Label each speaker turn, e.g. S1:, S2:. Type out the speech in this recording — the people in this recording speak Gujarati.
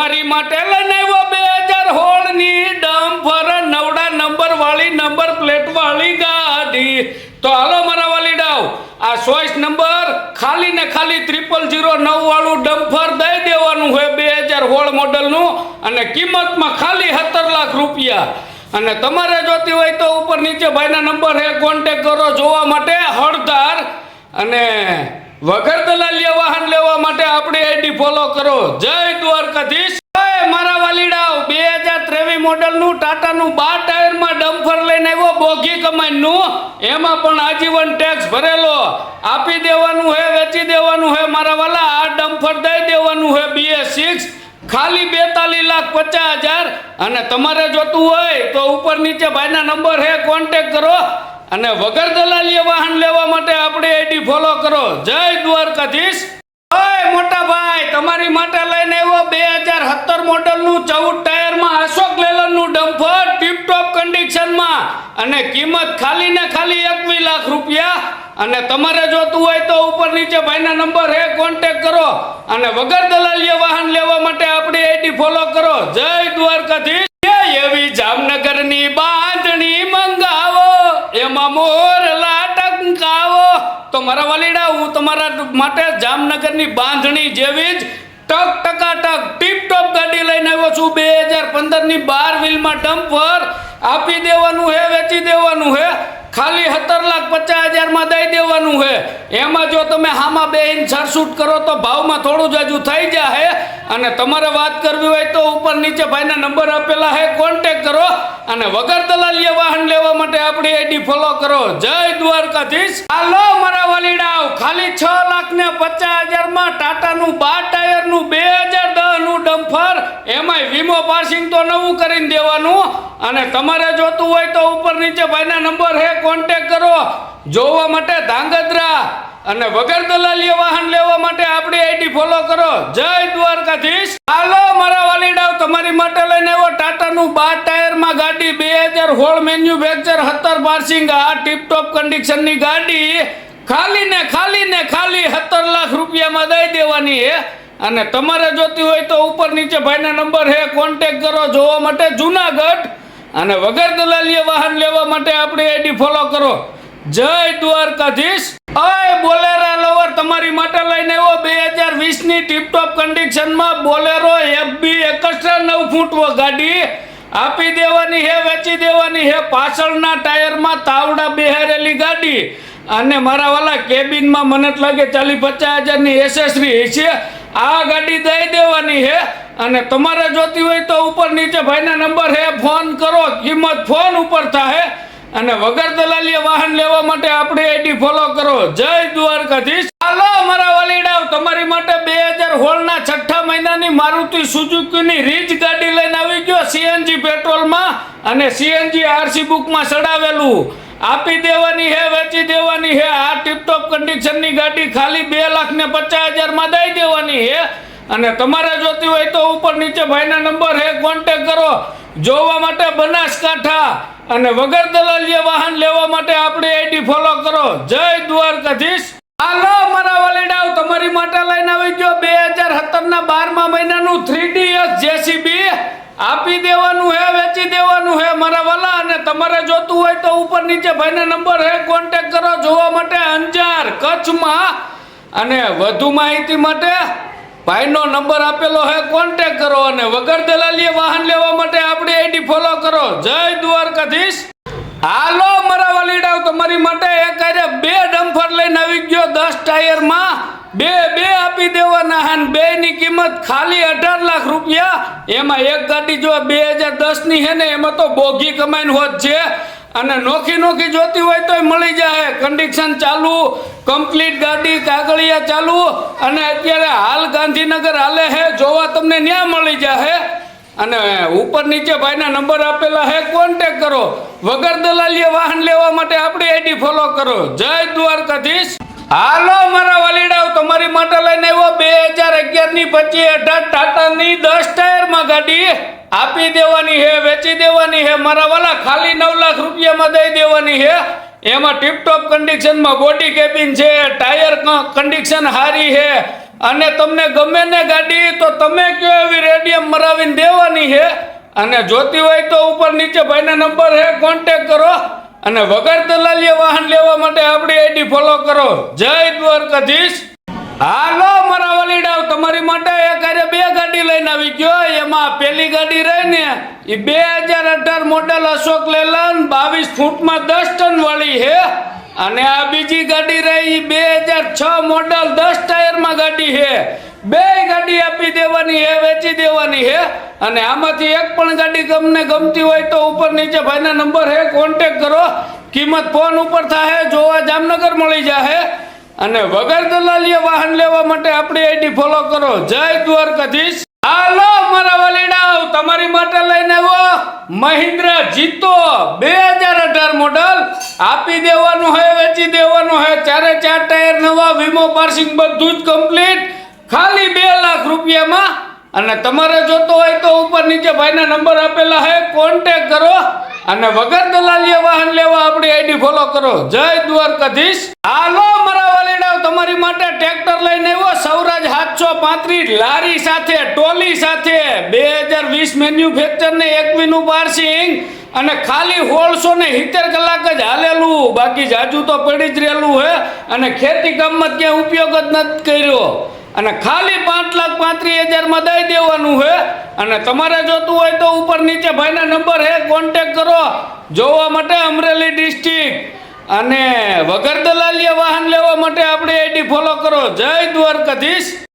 S1: તમારી માટે લઈને આવ્યો 2016 ની ડમ્ફર નવડા નંબર વાળી નંબર પ્લેટ વાળી ગાડી। તો હાલો મારા વાલીડાઓ, આ 24 નંબર ખાલી ને ખાલી 0009 વાળું ડમ્ફર દઈ દેવાનું હોય 2016 મોડલનું, અને કિંમતમાં ખાલી 17 લાખ રૂપિયા। અને તમારે જોતી હોય તો ઉપર નીચે ભાઈના નંબર હે, કોન્ટેક્ટ કરો જોવા માટે હળધાર। અને વગર દલાલીએ વાહન લેવા માટે આપણી આઈડી ફોલો કરો। જય દ્વારકાધીશ। મારા વાલીડાઓ, 2023 મોડલનું ટાટાનું 12 ટાયરમાં ડમ્ફર લઈને આવ્યો બોગી કમાઈનું, એમાં પણ આજીવન ટેક્સ ભરેલો, આપી દેવાનું હે, વેચી દેવાનું હે મારા વાલા। આ ડમ્ફર દઈ દેવાનું હે BS6 ખાલી 42,50,000। અને તમારે જોતું હોય તો ઉપર નીચે ભાઈના નંબર હે, કોન્ટેક્ટ કરો। અને વગર દલાલીએ વાહન લેવા માટે આપણી આઈડી ફોલો કરો। જય દ્વારકાધીશ। ઓય મોટા ભાઈ, તમારી માટે લઈને આવ્યો 2017 મોડલનું 14 ટાયરમાં અશોક લેલનનું ડમ્ફર ટીપટોપ કન્ડિશનમાં, અને કિંમત ખાલી ને ખાલી 21 લાખ રૂપિયા। અને તમારે જોતું હોય તો ઉપર નીચે ભાઈના નંબર હે, કોન્ટેક્ટ કરો। અને વગર દલાલીએ વાહન લેવા માટે આપણી આઈડી ફોલો કરો। જય દ્વારકાધીશ। એવી જામનગરની બાંધણી મંગાવો, એમાં મોરલા ટંકાવો। તો મારા વાલીડા, હું તમારા માટે જામનગરની બાંધણી જેવી જ ટકાટક ટીપટોપ ગાડી લઈને આવ્યો છું। 2015 ની 12 વ્હીલમાં ડમ્ફર આપી દેવાનું હે, વેચી દેવાનું હે, ખાલી 17,50,000 માં દઈ દેવાનું હે। એમાં જો તમે હામાં બેહીને સરસૂટ કરો તો ભાવમાં થોડું જાજુ થઈ જાય। અને તમારે વાત કરવી હોય તો ઉપર નીચે ભાઈના નંબર આપેલા હે, કોન્ટેક્ટ કરો। અને વગર દલાલીએ વાહન લેવા માટે આપણી આઈડી ફોલો કરો। જય દ્વારકાધીશ। હાલો મારા વાલીડાઓ, ખાલી 6,50,000 માં ટાટાનું 12 ટાયરનું 2010 નું ડમ્ફર, એમાંય વીમો પાસિંગ તો નવું કરીને દેવાનું। અને તમારે જોતું હોય તો ઉપર નીચે ભાઈના નંબર હે, કોન્ટેક્ટ કરો જોવા માટે ધાંગધ્રા। અને વગર દલાલીએ વાહન લેવા માટે આપણી આઈડી ફોલો કરો। જય દ્વારકાધીશ। હાલો મારા વાલીડાઓ, તમારી માટે લઈને આવ્યો ટાટાનું 12 ટાયરમાં ગાડી 2016 મેન્યુફેક્ચર 17 પાર્સિંગ, આ ટીપટોપ કન્ડિશનની ગાડી ખાલી ને ખાલી 17 લાખ રૂપિયામાં દઈ દેવાની હે। અને તમારે જોતી હોય તો ઉપર નીચે ભાઈના નંબર હે, કોન્ટેક્ટ કરો જોવા માટે જુનાગઢ। અને વગર દલાલીએ વાહન લેવા માટે આપણી આઈડી ફોલો કરો। જય દ્વારકાધીશ। ઓય બોલેરો લવર, તમારી માટે લઈને આવ્યો 2020 ની ટીપટોપ કન્ડિશનમાં બોલેરો FB એક્સ્ટ્રા 9 ફૂટ ગાડી આપી દેવાની હે, વેચી દેવાની હે, પાછળના ટાયરમાં તાવડા બેહારેલી ગાડી। અને મારા વાલા કેબિનમાં મને લાગે 40-50,000 ની એસેસરી છે, આ ગાડી દઈ દેવાની હે। અને તમારે જોતી હોય તો ઉપર નીચે ભાઈના નંબર હે, ફોન કરો, કિંમત ફોન ઉપર થાય। અને વગર દલાલીએ વાહન લેવા માટે આપણી આઈડી ફોલો કરો। જય દ્વારકાધીશ। હાલો મારા વાલીડાઓ, તમારી માટે 2016 ના 6ઠા મહિનાની મારુતિ સુઝુકીની રીચ ગાડી લઈને આવી ગયો CNG પેટ્રોલમાં, અને CNG RC બુકમાં ચડાવેલું, આપી દેવાની હે, વેચી દેવાની હે। આ ટીપટોપ કન્ડિશનની ગાડી ખાલી 2,50,000 માં દઈ દેવાની હે। અને તમારે જોતી હોય તો ઉપર નીચે ભાઈના નંબર હે, કોન્ટેક્ટ કરો જોવા માટે બનાસકાંઠા। અને વગર દલાલીએ વાહન લેવા માટે આપણી આઈડી ફોલો કરો। જય દ્વારકાધીશ। હાલો મારા વાલીડાઓ, તમારી માટે લઈને આવી ગયો 2017 ના 12મા મહિનાનું 3DS JCB, આપી દેવાનું હે, વેચી દેવાનું હે મારા વાલા। અને તમારે જોતું હોય તો ઉપર નીચે ભાઈના નંબર હે, કોન્ટેક્ટ કરો જોવા માટે અંજાર કચ્છમાં। અને વધુ માહિતી માટે ભાઈનો નંબર આપેલો હે, કોન્ટેક્ટ કરો। અને વગર દલાલીએ વાહન લેવા માટે આપણી આઈડી ફોલો કરો। જય દ્વારકાધીશ। હાલો મારા વાલીડાઓ, તમારી માટે એક આરે 2 ડમ્ફર લઈને આવી ગયો 10 ટાયરમાં, બે આપી દેવાના હે, બેની કિંમત ખાલી 18 લાખ રૂપિયા। એમાં એક ગાડી જો 2010 ની હે ને, એમાં તો બોગી કમાઈને હોત છે। અને નોખી જોતી હોય તો મળી જાય, કન્ડિશન ચાલુ, કમ્પ્લીટ ગાડી, કાગળિયા ચાલુ। અને અત્યારે હાલ ગાંધીનગર હાલે હે, જોવા તમને ન્યા મળી જાય। અને ઉપર નીચે ભાઈના નંબર આપેલા હે, કોન્ટેક્ટ કરો। વગર દલાલીએ વાહન લેવા માટે આપણી આઈડી ફોલો કરો। જય દ્વારકાધીશ। હાલો મારા વાલીડાઓ, તમારી માટે લઈને આવ્યો 2011 ની 25/18 ટાટાની 10 ટાયરમાં ગાડી, આપી દેવાની હે, વેચી દેવાની હે મારા વાલા, ખાલી 9 લાખ રૂપિયામાં દઈ દેવાની હે। એમાં ટીપટોપ કન્ડિશનમાં બોડી કેબિન છે, ટાયર કન્ડિશન સારી છે અને તમને ગમે ને ગાડી તો તમે કયો એવી રેડિયમ મરાવીને દેવાની છે. અને જોતી હોય તો ઉપર નીચે ભાઈના નંબર છે, કોન્ટેક કરો અને વગર દલાલીએ વાહન લેવા માટે આપણી આઈડી ફોલો કરો. જય દ્વારકાધીશ. હાલો મારા વલીડાઓ, તમારી માટે એક હારે બે ગાડી લઈને આવી ગયો. એમાં પેલી ગાડી રહી ને એ 2018 મોડેલ અશોક લેલન 22 ફૂટમાં 10 ટન વાળી છે. અને આ બીજી ગાડી રહી 2006 મોડેલ 10 ટાયરમાં ગાડી છે. બે ગાડી આપી દેવાની છે, વેચી દેવાની છે. અને આમાંથી એક પણ ગાડી તમને ગમતી હોય તો ઉપર નીચે ભાઈના નંબર છે, કોન્ટેક કરો. કિંમત ફોન ઉપર થાય, જોવા જામનગર મળી જાય. અને વગર દલાલીએ વાહન લેવા માટે આપણી આઈડી ફોલો કરો. જય દ્વારકાધીશ. હાલો મારા વલીડાઓ, તમારી માટે લઈને આવ્યો મહિન્દ્રા જીતો 2018 મોડલ. આપી દેવાનું હે, વેચી દેવાનું હે. 4 ટાયર નવા, વીમો પાર્સિંગ બધું જ કમ્પ્લીટ, ખાલી 2 લાખ રૂપિયામાં. અને તમારે જોતો હોય તો ઉપર નીચે ભાઈના નંબર આપેલા છે, કોન્ટેક કરો. અને વગર દલાલીએ વાહન લેવા આપણી આઈડી ફોલો કરો. જય દ્વારકાધીશ. હાલો મારા વલીડાઓ, તમારી માટે ટ્રેક્ટર લઈને આવ્યો સૌરાજ 735 લારી સાથે, ટોલી સાથે, 2020 મેન્યુફેક્ચર ને 21 પાર્સિંગ. અને ખાલી 1670 કલાક જ હાલેલું, બાકી જાજુ તો પડી જ રહેલું હે. અને ખેતી કામમાં ક્યાંય ઉપયોગ જ નથી કર્યો. અને ખાલી 5,35,000 દઈ દેવાનું છે. અને તમારે જોતું હોય તો ઉપર નીચે ભાઈના નંબર છે, કોન્ટેક કરો. જોવા માટે અમરેલી ડિસ્ટ્રિક્ટ. અને વગર દલાલીએ વાહન લેવા માટે આપણી આઈડી ફોલો કરો. જય દ્વારકાધીશ.